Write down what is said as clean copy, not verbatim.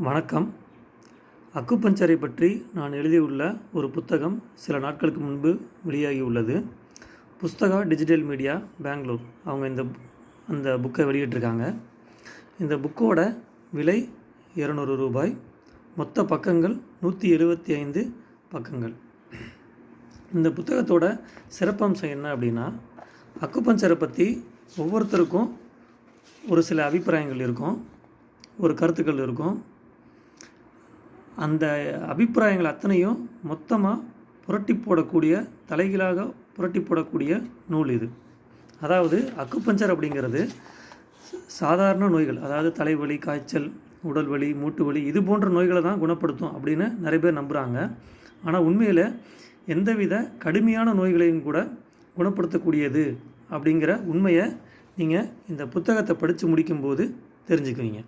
வணக்கம். அக்குபஞ்சரை பற்றி நான் எழுதியுள்ள ஒரு புத்தகம் சில நாட்களுக்கு முன்பு வெளியாகியுள்ளது. புஸ்தகா டிஜிட்டல் மீடியா பெங்களூர் அவங்க அந்த புக்கை வெளியிட்டிருக்காங்க. இந்த புக்கோட விலை ரூ. 200. மொத்த பக்கங்கள் 175 பக்கங்கள். இந்த புத்தகத்தோட சிறப்பம்சம் என்ன அப்படின்னா, அக்குபஞ்சரை பற்றி ஒவ்வொருத்தருக்கும் ஒரு சில அபிப்பிராயங்கள் இருக்கும், ஒரு கருத்துக்கள் இருக்கும். அந்த அபிப்பிராயங்கள் அத்தனையும் மொத்தமாக புரட்டி போடக்கூடிய, தலைகீழாக புரட்டி போடக்கூடிய நூல் இது. அதாவது அக்குபஞ்சர் அப்படிங்கிறது சாதாரண நோய்கள், அதாவது தலைவலி, காய்ச்சல், உடல் வலி, மூட்டு வலி, இது போன்ற நோய்களை தான் குணப்படுத்தும் அப்படின்னு நிறைய பேர் நம்புகிறாங்க. ஆனால் உண்மையில் எந்தவித கடுமையான நோய்களையும் கூட குணப்படுத்தக்கூடியது அப்படிங்கிற உண்மையை நீங்கள் இந்த புத்தகத்தை படித்து முடிக்கும்போது தெரிஞ்சுக்குவீங்க.